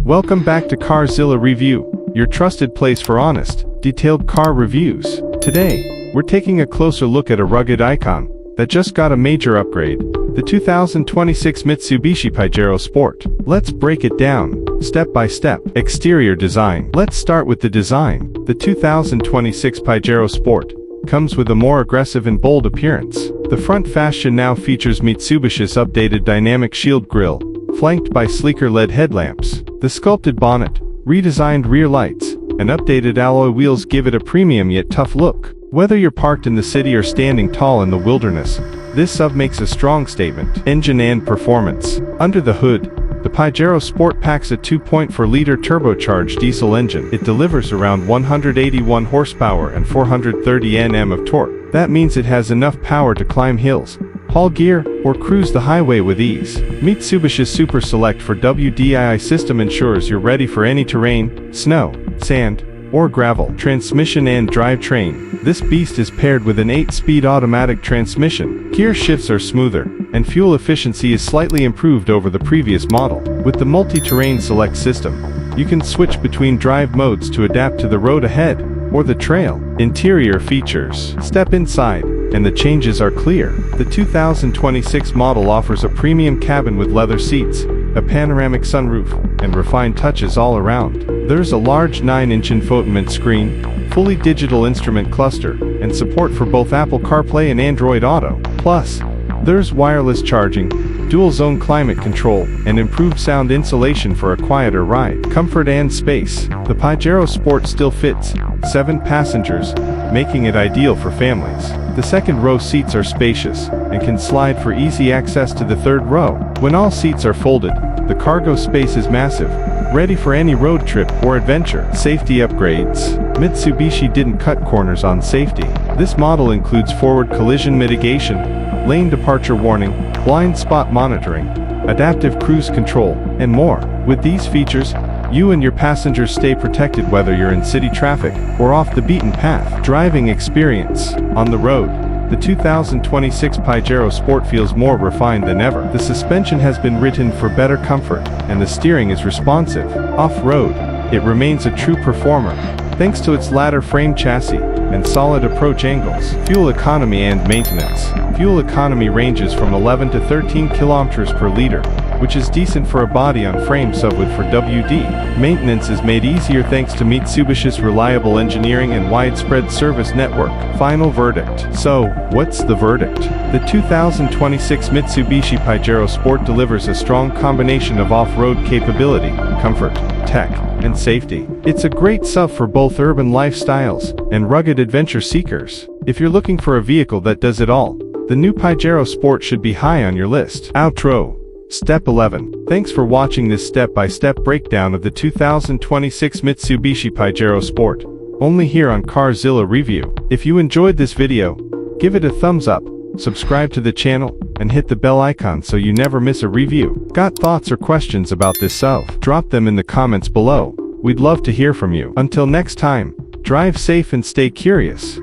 Welcome back to Carzilla Review, your trusted place for honest, detailed car reviews. Today, we're taking a closer look at a rugged icon that just got a major upgrade, the 2026 Mitsubishi Pajero Sport. Let's break it down, step by step. Exterior design. Let's start with the design. The 2026 Pajero Sport comes with a more aggressive and bold appearance. The front fascia now features Mitsubishi's updated dynamic shield grille, flanked by sleeker LED headlamps. The sculpted bonnet, redesigned rear lights, and updated alloy wheels give it a premium yet tough look. Whether you're parked in the city or standing tall in the wilderness, this sub makes a strong statement. Engine and performance. Under the hood, the Pajero Sport packs a 2.4-liter turbocharged diesel engine. It delivers around 181 horsepower and 430 Nm of torque. That means it has enough power to climb hills, haul gear, or cruise the highway with ease. Mitsubishi's Super Select for WDI system ensures you're ready for any terrain, snow, sand, or gravel. Transmission and drivetrain. This beast is paired with an 8-speed automatic transmission. Gear shifts are smoother, and fuel efficiency is slightly improved over the previous model. With the multi-terrain select system, you can switch between drive modes to adapt to the road ahead or the trail. Interior features. Step inside, and the changes are clear. The 2026 model offers a premium cabin with leather seats, a panoramic sunroof, and refined touches all around. There's a large 9-inch infotainment screen, fully digital instrument cluster, and support for both Apple CarPlay and Android Auto. Plus, there's wireless charging, dual-zone climate control, and improved sound insulation for a quieter ride. Comfort and space. The Pajero Sport still fits 7 passengers, making it ideal for families. The second-row seats are spacious and can slide for easy access to the third row. When all seats are folded, the cargo space is massive, ready for any road trip or adventure. Safety upgrades. Mitsubishi didn't cut corners on safety. This model includes forward collision mitigation, lane departure warning, blind spot monitoring, adaptive cruise control, and more. With these features, you and your passengers stay protected whether you're in city traffic or off the beaten path. Driving experience. On the road, the 2026 Pajero Sport feels more refined than ever. The suspension has been written for better comfort, and the steering is responsive. Off-road, it remains a true performer, thanks to its ladder frame chassis and solid approach angles. Fuel economy and maintenance. Fuel economy ranges from 11 to 13 kilometers per liter, which is decent for a body-on-frame sub with for WD. Maintenance is made easier thanks to Mitsubishi's reliable engineering and widespread service network. Final verdict. So, what's the verdict? The 2026 Mitsubishi Pajero Sport delivers a strong combination of off-road capability, comfort, tech, and safety. It's a great sub for both urban lifestyles and rugged adventure seekers. If you're looking for a vehicle that does it all, the new Pajero Sport should be high on your list. Outro. Step 11. Thanks for watching this step-by-step breakdown of the 2026 Mitsubishi Pajero Sport, only here on Carzilla Review. If you enjoyed this video, give it a thumbs up, subscribe to the channel, and hit the bell icon so you never miss a review. Got thoughts or questions about this sub? Drop them in the comments below. We'd love to hear from you. Until next time, drive safe and stay curious.